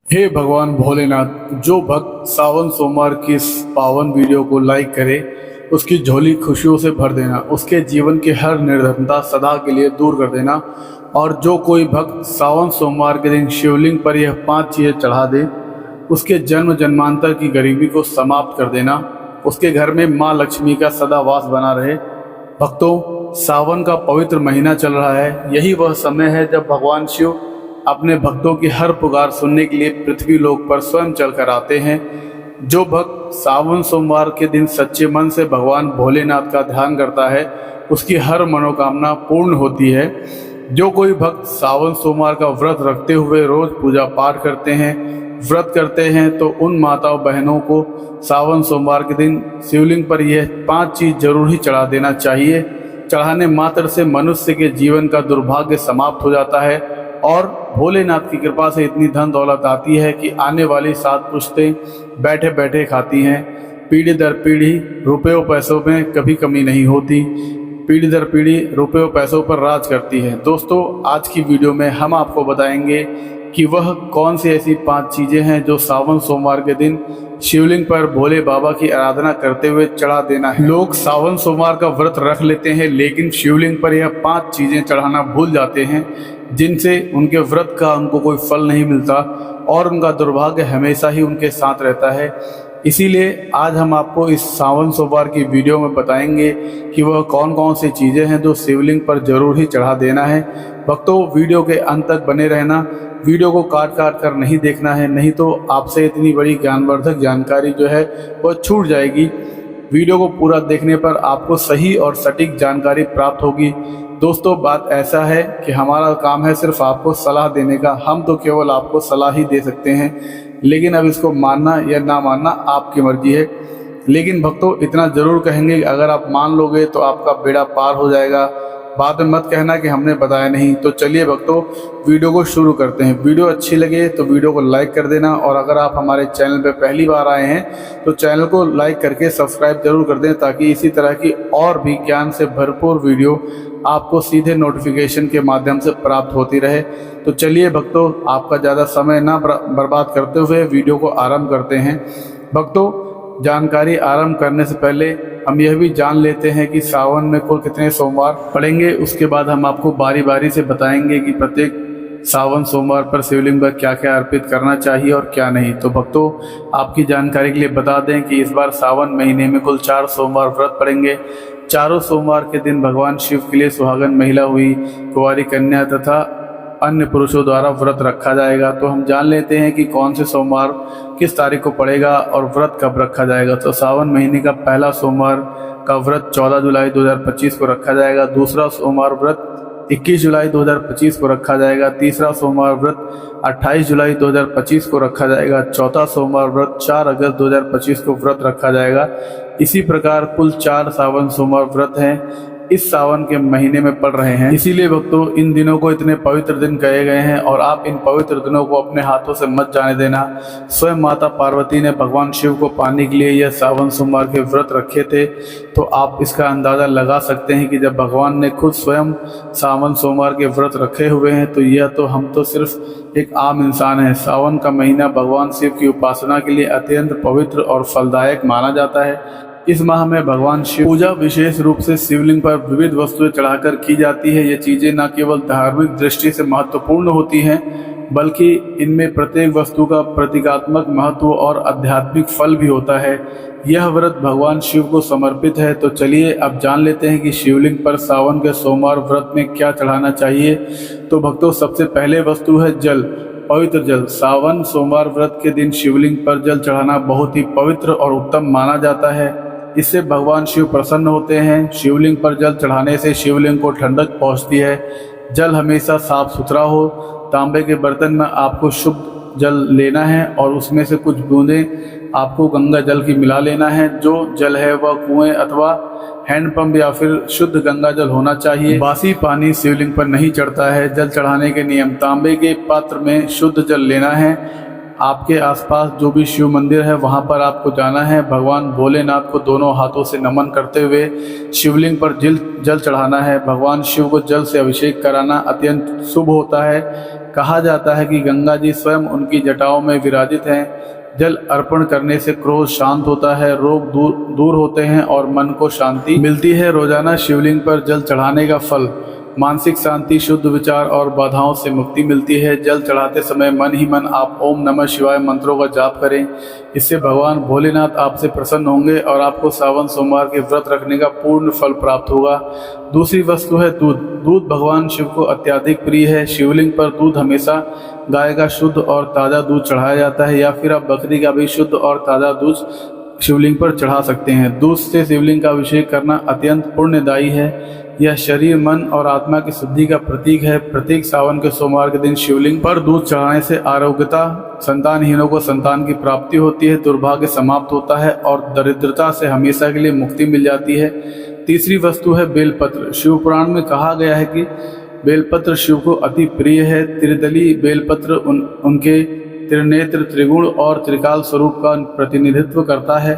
हे भगवान भोलेनाथ, जो भक्त सावन सोमवार की इस पावन वीडियो को लाइक करे उसकी झोली खुशियों से भर देना, उसके जीवन की हर निर्धनता सदा के लिए दूर कर देना। और जो कोई भक्त सावन सोमवार के दिन शिवलिंग पर यह 5 चीज़ें चढ़ा दे, उसके जन्म जन्मांतर की गरीबी को समाप्त कर देना, उसके घर में माँ लक्ष्मी का सदा वास बना रहे। भक्तों, सावन का पवित्र महीना चल रहा है। यही वह समय है जब भगवान शिव अपने भक्तों की हर पुकार सुनने के लिए पृथ्वी लोक पर स्वयं चलकर आते हैं। जो भक्त सावन सोमवार के दिन सच्चे मन से भगवान भोलेनाथ का ध्यान करता है, उसकी हर मनोकामना पूर्ण होती है। जो कोई भक्त सावन सोमवार का व्रत रखते हुए रोज पूजा पाठ करते हैं, व्रत करते हैं, तो उन माताओं बहनों को सावन सोमवार के दिन शिवलिंग पर यह 5 चीज़ जरूर ही चढ़ा देना चाहिए। चढ़ाने मात्र से मनुष्य के जीवन का दुर्भाग्य समाप्त हो जाता है और भोलेनाथ की कृपा से इतनी धन दौलत आती है कि आने वाली 7 पुश्तें बैठे बैठे खाती हैं। पीढ़ी दर पीढ़ी रुपयों पैसों में कभी कमी नहीं होती, पीढ़ी दर पीढ़ी रुपयों पैसों पर राज करती है। दोस्तों, आज की वीडियो में हम आपको बताएंगे कि वह कौन सी ऐसी 5 चीज़ें हैं जो सावन सोमवार के दिन शिवलिंग पर भोले बाबा की आराधना करते हुए चढ़ा देना है। लोग सावन सोमवार का व्रत रख लेते हैं, लेकिन शिवलिंग पर यह 5 चीज़ें चढ़ाना भूल जाते हैं, जिनसे उनके व्रत का उनको कोई फल नहीं मिलता और उनका दुर्भाग्य हमेशा ही उनके साथ रहता है। इसीलिए आज हम आपको इस सावन सोमवार की वीडियो में बताएंगे कि वह कौन कौन सी चीज़ें हैं जो शिवलिंग पर जरूर ही चढ़ा देना है। भक्तों, वीडियो के अंत तक बने रहना, वीडियो को काट काट कर नहीं देखना है, नहीं तो आपसे इतनी बड़ी ज्ञानवर्धक जानकारी जो है वह छूट जाएगी। वीडियो को पूरा देखने पर आपको सही और सटीक जानकारी प्राप्त होगी। दोस्तों, बात ऐसा है कि हमारा काम है सिर्फ आपको सलाह देने का। हम तो केवल आपको सलाह ही दे सकते हैं, लेकिन अब इसको मानना या ना मानना आपकी मर्जी है। लेकिन भक्तों, इतना ज़रूर कहेंगे कि अगर आप मान लोगे तो आपका बेड़ा पार हो जाएगा। बाद में मत कहना कि हमने बताया नहीं। तो चलिए भक्तों, वीडियो को शुरू करते हैं। वीडियो अच्छी लगे तो वीडियो को लाइक कर देना, और अगर आप हमारे चैनल पर पहली बार आए हैं तो चैनल को लाइक करके सब्सक्राइब जरूर कर दें, ताकि इसी तरह की और भी ज्ञान से भरपूर वीडियो आपको सीधे नोटिफिकेशन के माध्यम से प्राप्त होती रहे। तो चलिए भक्तों, आपका ज़्यादा समय ना बर्बाद करते हुए वीडियो को आरंभ करते हैं। भक्तों, जानकारी आरंभ करने से पहले हम यह भी जान लेते हैं कि सावन में कुल कितने सोमवार पड़ेंगे। उसके बाद हम आपको बारी बारी से बताएंगे कि प्रत्येक सावन सोमवार पर शिवलिंग पर क्या क्या अर्पित करना चाहिए और क्या नहीं। तो भक्तों, आपकी जानकारी के लिए बता दें कि इस बार सावन महीने में कुल 4 सोमवार व्रत पड़ेंगे। चारों सोमवार के दिन भगवान शिव के लिए सुहागन महिला हुई, कुंवारी कन्या तथा अन्य पुरुषों द्वारा व्रत रखा जाएगा। तो हम जान लेते हैं कि कौन से सोमवार किस तारीख को पड़ेगा और व्रत कब रखा जाएगा। तो सावन महीने का पहला सोमवार का व्रत 14 जुलाई 2025 को रखा जाएगा। दूसरा सोमवार व्रत 21 जुलाई 2025 को रखा जाएगा। तीसरा सोमवार व्रत 28 जुलाई 2025 को रखा जाएगा। चौथा सोमवार व्रत 4 अगस्त 2025 को व्रत रखा जाएगा। इसी प्रकार कुल 4 सावन सोमवार व्रत हैं इस सावन के महीने में पड़ रहे हैं। इसीलिए भक्तों, इन दिनों को इतने पवित्र दिन कहे गए हैं, और आप इन पवित्र दिनों को अपने हाथों से मत जाने देना। स्वयं माता पार्वती ने भगवान शिव को पाने के लिए यह सावन सोमवार के व्रत रखे थे। तो आप इसका अंदाज़ा लगा सकते हैं कि जब भगवान ने खुद स्वयं सावन सोमवार के व्रत रखे हुए हैं, तो यह तो हम तो सिर्फ एक आम इंसान है। सावन का महीना भगवान शिव की उपासना के लिए अत्यंत पवित्र और फलदायक माना जाता है। इस माह में भगवान शिव पूजा विशेष रूप से शिवलिंग पर विविध वस्तुएं चढ़ाकर की जाती है। ये चीजें न केवल धार्मिक दृष्टि से महत्वपूर्ण होती हैं, बल्कि इनमें प्रत्येक वस्तु का प्रतीकात्मक महत्व और आध्यात्मिक फल भी होता है। यह व्रत भगवान शिव को समर्पित है। तो चलिए अब जान लेते हैं कि शिवलिंग पर सावन के सोमवार व्रत में क्या चढ़ाना चाहिए। तो भक्तों, सबसे पहले वस्तु है जल, पवित्र जल। सावन सोमवार व्रत के दिन शिवलिंग पर जल चढ़ाना बहुत ही पवित्र और उत्तम माना जाता है। इससे भगवान शिव प्रसन्न होते हैं। शिवलिंग पर जल चढ़ाने से शिवलिंग को ठंडक पहुंचती है। जल हमेशा साफ सुथरा हो। तांबे के बर्तन में आपको शुद्ध जल लेना है और उसमें से कुछ बूंदें आपको गंगा जल की मिला लेना है। जो जल है वह कुएं अथवा हैंडपंप या फिर शुद्ध गंगा जल होना चाहिए। बासी पानी शिवलिंग पर नहीं चढ़ता है। जल चढ़ाने के नियम: तांबे के पात्र में शुद्ध जल लेना है। आपके आसपास जो भी शिव मंदिर है वहां पर आपको जाना है। भगवान भोलेनाथ को दोनों हाथों से नमन करते हुए शिवलिंग पर जल चढ़ाना है। भगवान शिव को जल से अभिषेक कराना अत्यंत शुभ होता है। कहा जाता है कि गंगा जी स्वयं उनकी जटाओं में विराजित हैं। जल अर्पण करने से क्रोध शांत होता है, रोग दूर होते हैं और मन को शांति मिलती है। रोजाना शिवलिंग पर जल चढ़ाने का फल, मानसिक शांति, शुद्ध विचार और बाधाओं से मुक्ति मिलती है। जल चढ़ाते समय मन ही मन आप ओम नमः शिवाय मंत्रों का जाप करें। इससे भगवान भोलेनाथ आपसे प्रसन्न होंगे और आपको सावन सोमवार के व्रत रखने का पूर्ण फल प्राप्त होगा। दूसरी वस्तु है दूध। दूध भगवान शिव को अत्यधिक प्रिय है। शिवलिंग पर दूध हमेशा गाय का शुद्ध और ताज़ा दूध चढ़ाया जाता है, या फिर आप बकरी का भी शुद्ध और ताज़ा दूध शिवलिंग पर चढ़ा सकते हैं। दूध से शिवलिंग का अभिषेक करना अत्यंत पुण्यदायी है। यह शरीर, मन और आत्मा की शुद्धि का प्रतीक है। प्रत्येक सावन के सोमवार के दिन शिवलिंग पर दूध चढ़ाने से आरोग्यता, संतानहीनों को संतान की प्राप्ति होती है, दुर्भाग्य समाप्त होता है और दरिद्रता से हमेशा के लिए मुक्ति मिल जाती है। तीसरी वस्तु है बेलपत्र। शिव पुराण में कहा गया है कि बेलपत्र शिव को अति प्रिय है। त्रिदली बेलपत्र उनके त्रिनेत्र, त्रिगुण और त्रिकाल स्वरूप का प्रतिनिधित्व करता है।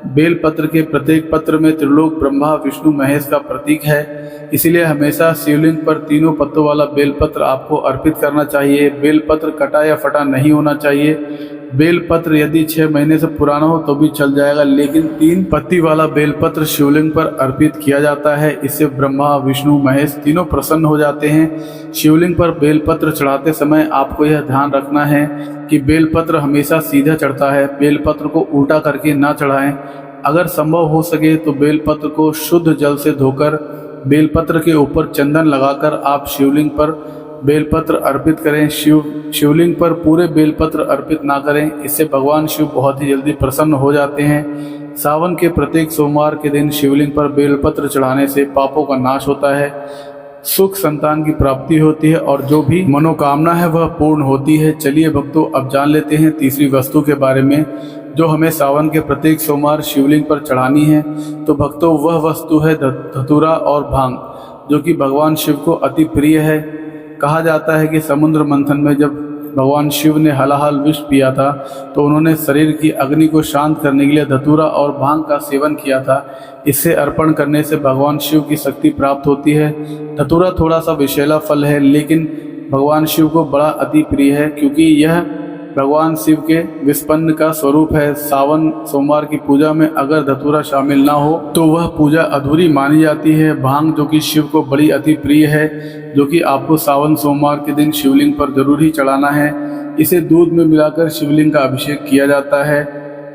बेलपत्र के प्रत्येक पत्र में त्रिलोक, ब्रह्मा, विष्णु, महेश का प्रतीक है। इसीलिए हमेशा शिवलिंग पर तीनों पत्तों वाला बेलपत्र आपको अर्पित करना चाहिए। बेलपत्र कटा या फटा नहीं होना चाहिए। बेलपत्र यदि 6 महीने से पुराना हो तो भी चल जाएगा, लेकिन 3 पत्ती वाला बेलपत्र शिवलिंग पर अर्पित किया जाता है। इससे ब्रह्मा, विष्णु, महेश तीनों प्रसन्न हो जाते हैं। शिवलिंग पर बेलपत्र चढ़ाते समय आपको यह ध्यान रखना है कि बेलपत्र हमेशा सीधा चढ़ता है। बेलपत्र को उल्टा करके ना चढ़ाएं। अगर संभव हो सके तो बेलपत्र को शुद्ध जल से धोकर बेलपत्र के ऊपर चंदन लगाकर आप शिवलिंग पर बेलपत्र अर्पित करें। शिवलिंग पर पूरे बेलपत्र अर्पित ना करें, इससे भगवान शिव बहुत ही जल्दी प्रसन्न हो जाते हैं। सावन के प्रत्येक सोमवार के दिन शिवलिंग पर बेलपत्र चढ़ाने से पापों का नाश होता है, सुख, संतान की प्राप्ति होती है और जो भी मनोकामना है वह पूर्ण होती है। चलिए भक्तों, अब जान लेते हैं तीसरी वस्तु के बारे में जो हमें सावन के प्रत्येक सोमवार शिवलिंग पर चढ़ानी है। तो भक्तों, वह वस्तु है धतूरा और भांग, जो कि भगवान शिव को अति प्रिय है। कहा जाता है कि समुद्र मंथन में जब भगवान शिव ने हलाहल विष पिया था तो उन्होंने शरीर की अग्नि को शांत करने के लिए धतूरा और भांग का सेवन किया था। इसे अर्पण करने से भगवान शिव की शक्ति प्राप्त होती है। धतूरा थोड़ा सा विषैला फल है, लेकिन भगवान शिव को बड़ा अति प्रिय है, क्योंकि यह भगवान शिव के विस्पन्न का स्वरूप है। सावन सोमवार की पूजा में अगर धतूरा शामिल ना हो तो वह पूजा अधूरी मानी जाती है। भांग, जो कि शिव को बड़ी अति प्रिय है, जो कि आपको सावन सोमवार के दिन शिवलिंग पर जरूर ही चढ़ाना है। इसे दूध में मिलाकर शिवलिंग का अभिषेक किया जाता है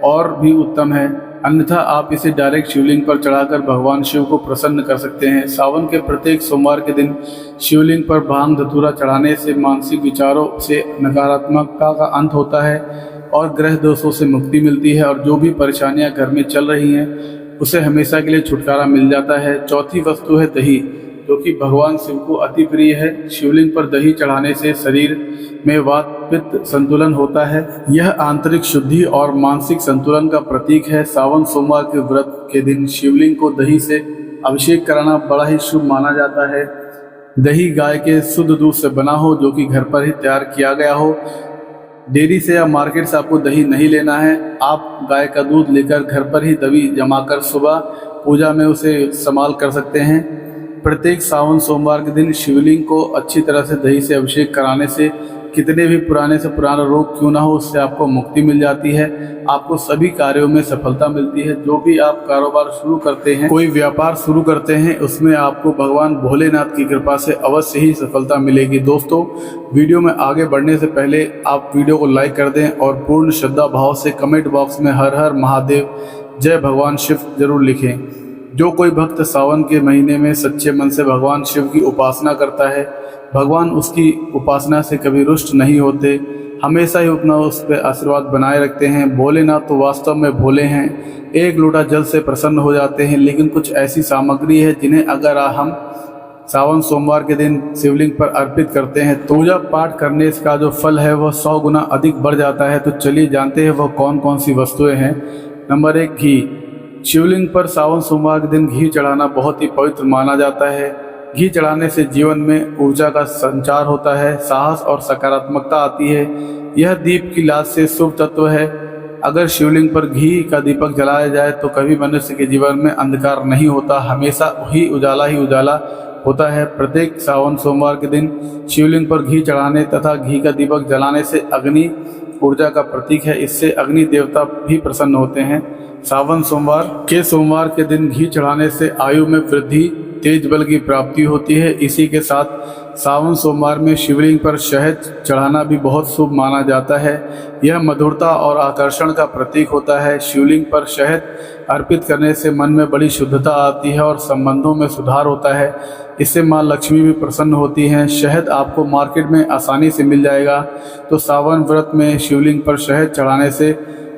और भी उत्तम है, अन्यथा आप इसे डायरेक्ट शिवलिंग पर चढ़ाकर भगवान शिव को प्रसन्न कर सकते हैं। सावन के प्रत्येक सोमवार के दिन शिवलिंग पर भांग धतूरा चढ़ाने से मानसिक विचारों से नकारात्मकता का अंत होता है और ग्रह दोषों से मुक्ति मिलती है, और जो भी परेशानियां घर में चल रही हैं उसे हमेशा के लिए छुटकारा मिल जाता है। चौथी वस्तु है दही, जो कि भगवान शिव को अति प्रिय है। शिवलिंग पर दही चढ़ाने से शरीर में वात पित्त संतुलन होता है। यह आंतरिक शुद्धि और मानसिक संतुलन का प्रतीक है। सावन सोमवार के व्रत के दिन शिवलिंग को दही से अभिषेक कराना बड़ा ही शुभ माना जाता है। दही गाय के शुद्ध दूध से बना हो, जो कि घर पर ही तैयार किया गया हो। डेयरी से या मार्केट से आपको दही नहीं लेना है। आप गाय का दूध लेकर घर पर ही दही जमाकर सुबह पूजा में उसे इस्तेमाल कर सकते हैं। प्रत्येक सावन सोमवार के दिन शिवलिंग को अच्छी तरह से दही से अभिषेक कराने से कितने भी पुराने से पुराना रोग क्यों ना हो, उससे आपको मुक्ति मिल जाती है। आपको सभी कार्यों में सफलता मिलती है। जो भी आप कारोबार शुरू करते हैं, कोई व्यापार शुरू करते हैं, उसमें आपको भगवान भोलेनाथ की कृपा से अवश्य ही सफलता मिलेगी। दोस्तों, वीडियो में आगे बढ़ने से पहले आप वीडियो को लाइक कर दें और पूर्ण श्रद्धा भाव से कमेंट बॉक्स में हर हर महादेव, जय भगवान शिव जरूर लिखें। जो कोई भक्त सावन के महीने में सच्चे मन से भगवान शिव की उपासना करता है, भगवान उसकी उपासना से कभी रुष्ट नहीं होते, हमेशा ही अपना उस पर आशीर्वाद बनाए रखते हैं। भोलेनाथ तो वास्तव में भोले हैं, एक लोटा जल से प्रसन्न हो जाते हैं। लेकिन कुछ ऐसी सामग्री है जिन्हें अगर हम सावन सोमवार के दिन शिवलिंग पर अर्पित करते हैं तो पूजा पाठ करने का जो फल है वह 100 गुना अधिक बढ़ जाता है। तो चलिए जानते हैं वह कौन कौन सी वस्तुएं हैं। नंबर 1, घी। शिवलिंग पर सावन सोमवार के दिन घी चढ़ाना बहुत ही पवित्र माना जाता है। घी चढ़ाने से जीवन में ऊर्जा का संचार होता है, साहस और सकारात्मकता आती है। यह दीप की लाज से शुभ तत्व है। अगर शिवलिंग पर घी का दीपक जलाया जाए तो कभी मनुष्य के जीवन में अंधकार नहीं होता, हमेशा ही उजाला होता है। प्रत्येक सावन सोमवार के दिन शिवलिंग पर घी चढ़ाने तथा घी का दीपक जलाने से अग्नि ऊर्जा का प्रतीक है। इससे अग्नि देवता भी प्रसन्न होते हैं। सावन सोमवार के दिन घी चढ़ाने से आयु में वृद्धि, तेज बल की प्राप्ति होती है। इसी के साथ सावन सोमवार में शिवलिंग पर शहद चढ़ाना भी बहुत शुभ माना जाता है। यह मधुरता और आकर्षण का प्रतीक होता है। शिवलिंग पर शहद अर्पित करने से मन में बड़ी शुद्धता आती है और संबंधों में सुधार होता है। इससे माँ लक्ष्मी भी प्रसन्न होती हैं। शहद आपको मार्केट में आसानी से मिल जाएगा। तो सावन व्रत में शिवलिंग पर शहद चढ़ाने से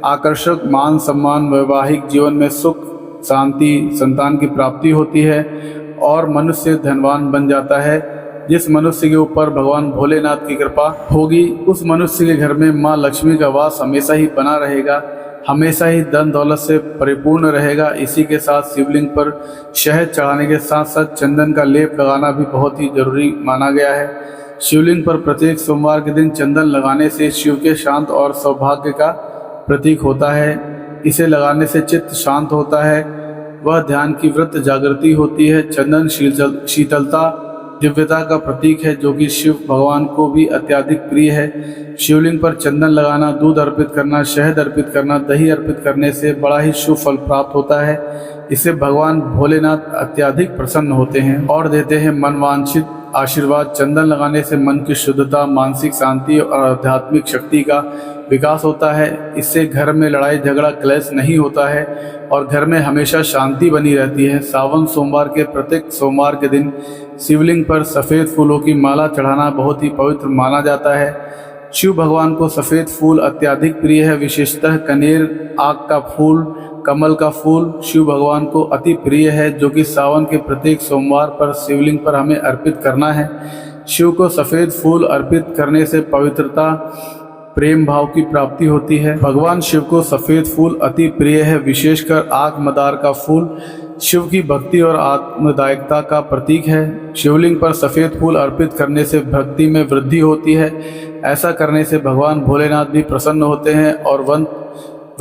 आकर्षक मान सम्मान, वैवाहिक जीवन में सुख, शांति, संतान की प्राप्ति होती है और मनुष्य धनवान बन जाता है। जिस मनुष्य के ऊपर भगवान भोलेनाथ की कृपा होगी उस मनुष्य के घर में माँ लक्ष्मी का वास हमेशा ही बना रहेगा, हमेशा ही धन दौलत से परिपूर्ण रहेगा। इसी के साथ शिवलिंग पर शहद चढ़ाने के साथ साथ चंदन का लेप लगाना भी बहुत ही जरूरी माना गया है। शिवलिंग पर प्रत्येक सोमवार के दिन चंदन लगाने से शिव के शांत और सौभाग्य का प्रतीक होता है। इसे लगाने से चित्त शांत होता है, वह ध्यान की वृत्त जागृति होती है। चंदन शीतलता, दिव्यता का प्रतीक है जो कि शिव भगवान को भी अत्यधिक प्रिय है। शिवलिंग पर चंदन लगाना, दूध अर्पित करना, शहद अर्पित करना, दही अर्पित करने से बड़ा ही शुभ फल प्राप्त होता है। इससे भगवान भोलेनाथ अत्यधिक प्रसन्न होते हैं और देते हैं मनवांछित आशीर्वाद। चंदन लगाने से मन की शुद्धता, मानसिक शांति और आध्यात्मिक शक्ति का विकास होता है। इससे घर में लड़ाई झगड़ा क्लेश नहीं होता है और घर में हमेशा शांति बनी रहती है। सावन सोमवार के प्रत्येक सोमवार के दिन शिवलिंग पर सफ़ेद फूलों की माला चढ़ाना बहुत ही पवित्र माना जाता है। शिव भगवान को सफ़ेद फूल अत्यधिक प्रिय है, विशेषतः कनेर, आक का फूल, कमल का फूल शिव भगवान को अति प्रिय है, जो कि सावन के प्रत्येक सोमवार पर शिवलिंग पर हमें अर्पित करना है। शिव को सफ़ेद फूल अर्पित करने से पवित्रता, प्रेम भाव की प्राप्ति होती है। भगवान शिव को सफ़ेद फूल अति प्रिय है, विशेषकर आक मदार का फूल शिव की भक्ति और आत्मदायकता का प्रतीक है। शिवलिंग पर सफ़ेद फूल अर्पित करने से भक्ति में वृद्धि होती है। ऐसा करने से भगवान भोलेनाथ भी प्रसन्न होते हैं और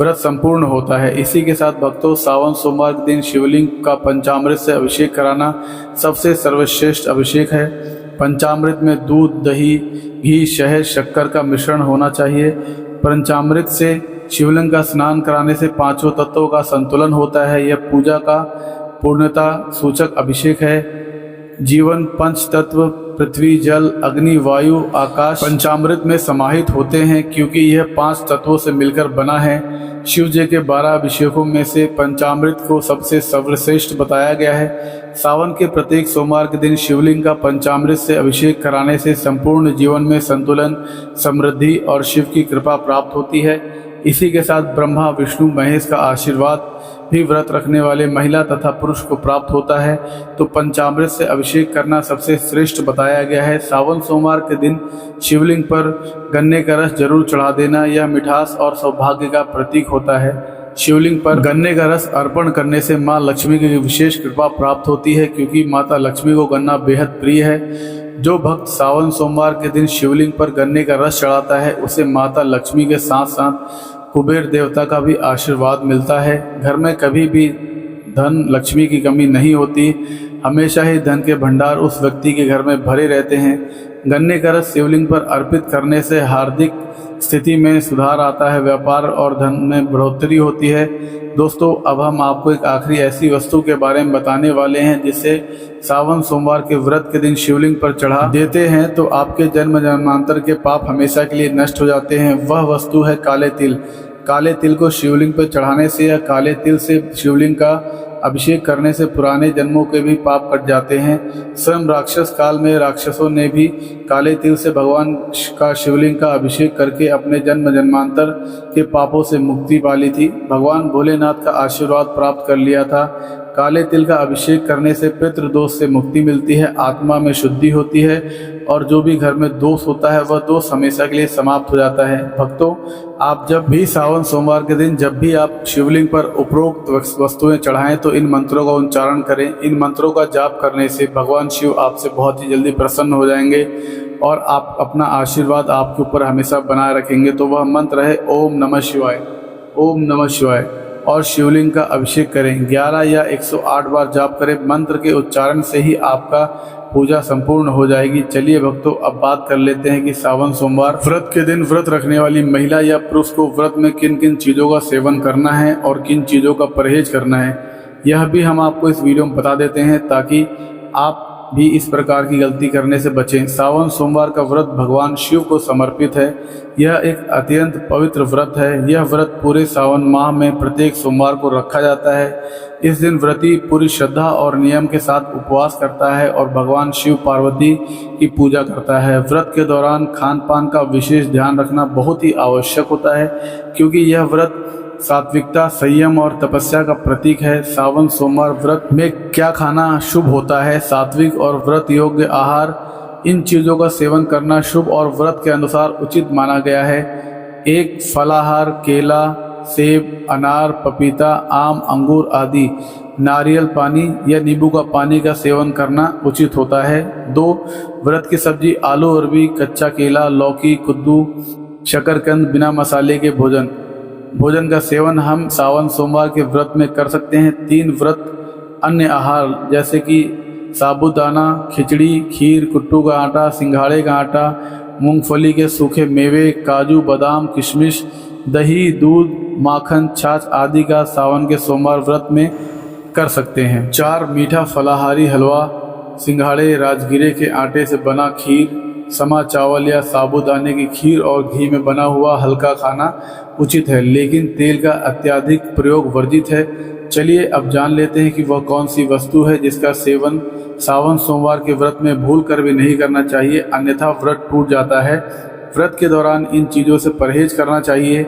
व्रत संपूर्ण होता है। इसी के साथ भक्तों, सावन सोमवार के दिन शिवलिंग का पंचामृत से अभिषेक कराना सबसे सर्वश्रेष्ठ अभिषेक है। पंचामृत में दूध, दही, घी, शहद, शक्कर का मिश्रण होना चाहिए। पंचामृत से शिवलिंग का स्नान कराने से पांचों तत्वों का संतुलन होता है। यह पूजा का पूर्णता सूचक अभिषेक है। जीवन पंच तत्व पृथ्वी, जल, अग्नि, वायु, आकाश पंचामृत में समाहित होते हैं, क्योंकि यह 5 तत्वों से मिलकर बना है। शिव जी के 12 अभिषेकों में से पंचामृत को सबसे सर्वश्रेष्ठ बताया गया है। सावन के प्रत्येक सोमवार के दिन शिवलिंग का पंचामृत से अभिषेक कराने से संपूर्ण जीवन में संतुलन, समृद्धि और शिव की कृपा प्राप्त होती है। इसी के साथ ब्रह्मा, विष्णु, महेश का आशीर्वाद भी व्रत रखने वाले महिला तथा पुरुष को प्राप्त होता है। तो पंचामृत से अभिषेक करना सबसे श्रेष्ठ बताया गया है। सावन सोमवार के दिन शिवलिंग पर गन्ने का रस जरूर चढ़ा देना, यह मिठास और सौभाग्य का प्रतीक होता है। शिवलिंग पर गन्ने का रस अर्पण करने से माँ लक्ष्मी की विशेष कृपा प्राप्त होती है, क्योंकि माता लक्ष्मी को गन्ना बेहद प्रिय है। जो भक्त सावन सोमवार के दिन शिवलिंग पर गन्ने का रस चढ़ाता है उसे माता लक्ष्मी के साथ साथ कुबेर देवता का भी आशीर्वाद मिलता है। घर में कभी भी धन लक्ष्मी की कमी नहीं होती, हमेशा ही धन के भंडार उस व्यक्ति के घर में भरे रहते हैं। गन्ने का रस शिवलिंग पर अर्पित करने से हार्दिक स्थिति में सुधार आता है, व्यापार और धन में बढ़ोतरी होती है। दोस्तों, अब हम आपको एक आखिरी ऐसी वस्तु के बारे में बताने वाले हैं जिसे सावन सोमवार के व्रत के दिन शिवलिंग पर चढ़ा देते हैं तो आपके जन्म जन्मांतर के पाप हमेशा के लिए नष्ट हो जाते हैं। वह वस्तु है काले तिल। काले तिल को शिवलिंग पर चढ़ाने से या काले तिल से शिवलिंग का अभिषेक करने से पुराने जन्मों के भी पाप कट जाते हैं। स्वयं राक्षस काल में राक्षसों ने भी काले तिल से भगवान का शिवलिंग का अभिषेक करके अपने जन्म जन्मांतर के पापों से मुक्ति पा ली थी, भगवान भोलेनाथ का आशीर्वाद प्राप्त कर लिया था। काले तिल का अभिषेक करने से पितृदोष से मुक्ति मिलती है, आत्मा में शुद्धि होती है और जो भी घर में दोष होता है वह दोष हमेशा के लिए समाप्त हो जाता है। भक्तों, आप जब भी सावन सोमवार के दिन जब भी आप शिवलिंग पर उपरोक्त वस्तुएं चढ़ाएं तो इन मंत्रों का उच्चारण करें। इन मंत्रों का जाप करने से भगवान शिव आपसे बहुत ही जल्दी प्रसन्न हो जाएंगे और आप अपना आशीर्वाद आपके ऊपर हमेशा बनाए रखेंगे। तो वह मंत्र है ओम नमः शिवाय, ओम नमः शिवाय, और शिवलिंग का अभिषेक करें। 11 या 108 बार जाप करें। मंत्र के उच्चारण से ही आपका पूजा संपूर्ण हो जाएगी। चलिए भक्तों, अब बात कर लेते हैं कि सावन सोमवार व्रत के दिन व्रत रखने वाली महिला या पुरुष को व्रत में किन किन चीज़ों का सेवन करना है और किन चीज़ों का परहेज करना है, यह भी हम आपको इस वीडियो में बता देते हैं ताकि आप भी इस प्रकार की गलती करने से बचें। सावन सोमवार का व्रत भगवान शिव को समर्पित है। यह एक अत्यंत पवित्र व्रत है। यह व्रत पूरे सावन माह में प्रत्येक सोमवार को रखा जाता है। इस दिन व्रती पूरी श्रद्धा और नियम के साथ उपवास करता है और भगवान शिव पार्वती की पूजा करता है। व्रत के दौरान खान पान का विशेष ध्यान रखना बहुत ही आवश्यक होता है, क्योंकि यह व्रत सात्विकता, संयम और तपस्या का प्रतीक है। सावन सोमवार व्रत में क्या खाना शुभ होता है? सात्विक और व्रत योग्य आहार, इन चीज़ों का सेवन करना शुभ और व्रत के अनुसार उचित माना गया है। एक फलाहार केला, सेब, अनार, पपीता, आम, अंगूर आदि। नारियल पानी या नींबू का पानी का सेवन करना उचित होता है। 2 व्रत की सब्जी आलू, अरबी, कच्चा केला, लौकी, कद्दू, शकरकंद, बिना मसाले के भोजन का सेवन हम सावन सोमवार के व्रत में कर सकते हैं। 3 व्रत अन्य आहार जैसे कि साबूदाना, खिचड़ी, खीर, कुट्टू का आटा, सिंघाड़े का आटा, मूंगफली के सूखे मेवे, काजू, बादाम, किशमिश, दही, दूध, माखन, छाछ आदि का सावन के सोमवार व्रत में कर सकते हैं। 4 मीठा फलाहारी हलवा, सिंघाड़े, राजगिरे के आटे से बना खीर, समा चावल या साबूदाने की खीर और घी में बना हुआ हल्का खाना उचित है, लेकिन तेल का अत्यधिक प्रयोग वर्जित है। चलिए अब जान लेते हैं कि वह कौन सी वस्तु है जिसका सेवन सावन सोमवार के व्रत में भूल कर भी नहीं करना चाहिए, अन्यथा व्रत टूट जाता है। व्रत के दौरान इन चीज़ों से परहेज करना चाहिए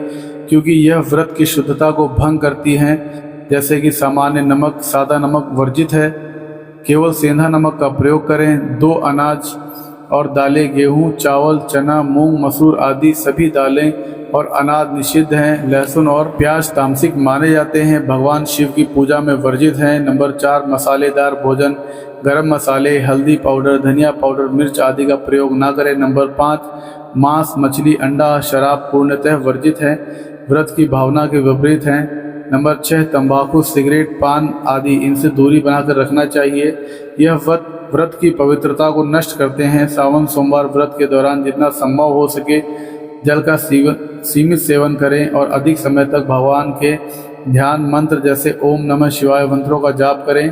क्योंकि यह व्रत की शुद्धता को भंग करती हैं, जैसे कि सामान्य नमक, सादा नमक वर्जित है। केवल सेंधा नमक का प्रयोग करें। 2 अनाज और दालें, गेहूं, चावल, चना, मूंग, मसूर आदि सभी दालें और अनाज निषिद्ध हैं। लहसुन और प्याज तामसिक माने जाते हैं, भगवान शिव की पूजा में वर्जित हैं। नंबर 4 मसालेदार भोजन, गरम मसाले, हल्दी पाउडर, धनिया पाउडर, मिर्च आदि का प्रयोग ना करें। नंबर 5 मांस, मछली, अंडा, शराब पूर्णतः वर्जित है, व्रत की भावना के विपरीत हैं। नंबर 6 तंबाकू, सिगरेट, पान आदि इनसे दूरी बनाकर रखना चाहिए। यह व्रत की पवित्रता को नष्ट करते हैं। सावन सोमवार व्रत के दौरान जितना संभव हो सके जल का सीमित सेवन करें और अधिक समय तक भगवान के ध्यान मंत्र जैसे ओम नमः शिवाय मंत्रों का जाप करें,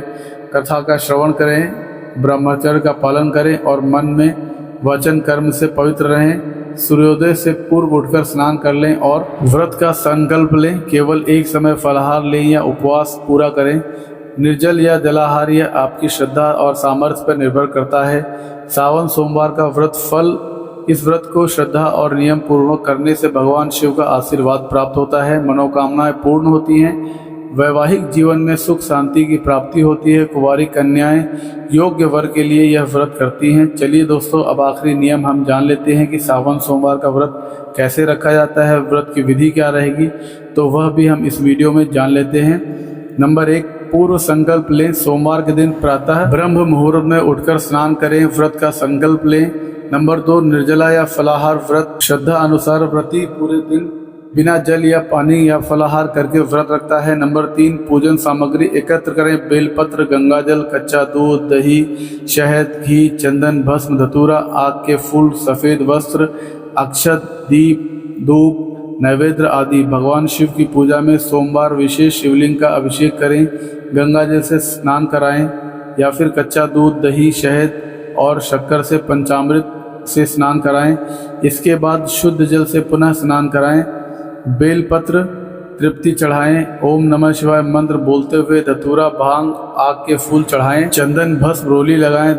कथा का श्रवण करें, ब्रह्मचर्य का पालन करें और मन में वचन कर्म से पवित्र रहें। सूर्योदय से पूर्व उठकर स्नान कर लें और व्रत का संकल्प लें। केवल एक समय फलाहार लें या उपवास पूरा करें। निर्जल या जलाहार यह आपकी श्रद्धा और सामर्थ्य पर निर्भर करता है। सावन सोमवार का व्रत फल, इस व्रत को श्रद्धा और नियम पूर्वक करने से भगवान शिव का आशीर्वाद प्राप्त होता है, मनोकामनाएं पूर्ण होती हैं, वैवाहिक जीवन में सुख शांति की प्राप्ति होती है। कुंवारी कन्याएं योग्य वर के लिए यह व्रत करती हैं। चलिए दोस्तों, अब आखिरी नियम हम जान लेते हैं कि सावन सोमवार का व्रत कैसे रखा जाता है, व्रत की विधि क्या रहेगी, तो वह भी हम इस वीडियो में जान लेते हैं। नंबर 1 पूर्व संकल्प लें। सोमवार के दिन प्रातः ब्रह्म मुहूर्त में उठकर स्नान करें, व्रत का संकल्प लें। नंबर 2 निर्जला या फलाहार व्रत। श्रद्धा अनुसार व्रती पूरे दिन बिना जल या पानी या फलाहार करके व्रत रखता है। नंबर 3 पूजन सामग्री एकत्र करें, बेलपत्र, गंगाजल, कच्चा दूध, दही, शहद, घी, चंदन, भस्म, धतूरा, आग के फूल, सफ़ेद वस्त्र, अक्षत, दीप, धूप, नैवेद्य आदि। भगवान शिव की पूजा में सोमवार विशेष शिवलिंग का अभिषेक करें, गंगाजल से स्नान कराएं या फिर कच्चा दूध, दही, शहद और शक्कर से पंचामृत से स्नान कराएं। इसके बाद शुद्ध जल से पुनः स्नान कराएं। बेलपत्र तृप्ति चढ़ाएं, ओम नमः शिवाय मंत्र बोलते हुए धतूरा, भांग, आग के फूल चढ़ाएं, चंदन, भस्म, रोली लगाएं,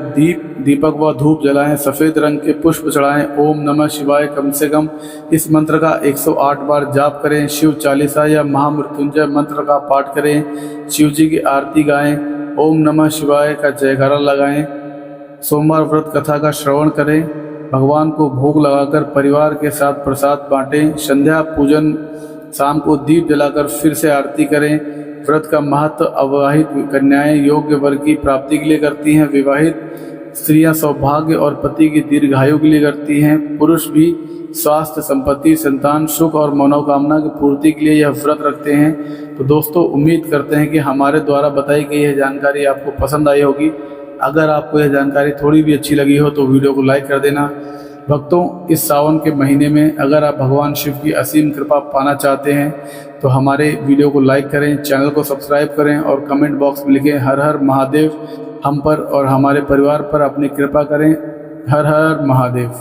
दीपक व धूप जलाएं, सफ़ेद रंग के पुष्प चढ़ाएं। ओम नमः शिवाय कम से कम इस मंत्र का 108 बार जाप करें। शिव चालीसा या महामृत्युंजय मंत्र का पाठ करें। शिव जी की आरती गाएं, ओम नमः शिवाय का जयकारा लगाएं। सोमवार व्रत कथा का श्रवण करें। भगवान को भोग लगाकर परिवार के साथ प्रसाद बांटें। संध्या पूजन, शाम को दीप जलाकर फिर से आरती करें। व्रत का महत्व अविवाहित कन्याएं योग्य वर की प्राप्ति के लिए करती हैं, विवाहित स्त्रियां सौभाग्य और पति की दीर्घायु के लिए करती हैं। पुरुष भी स्वास्थ्य, संपत्ति, संतान, सुख और मनोकामना की पूर्ति के लिए यह व्रत रखते हैं। तो दोस्तों उम्मीद करते हैं कि हमारे द्वारा बताई गई यह जानकारी आपको पसंद आई होगी। अगर आपको यह जानकारी थोड़ी भी अच्छी लगी हो तो वीडियो को लाइक कर देना। भक्तों, इस सावन के महीने में अगर आप भगवान शिव की असीम कृपा पाना चाहते हैं तो हमारे वीडियो को लाइक करें, चैनल को सब्सक्राइब करें और कमेंट बॉक्स में लिखें हर हर महादेव। हम पर और हमारे परिवार पर अपनी कृपा करें। हर हर महादेव।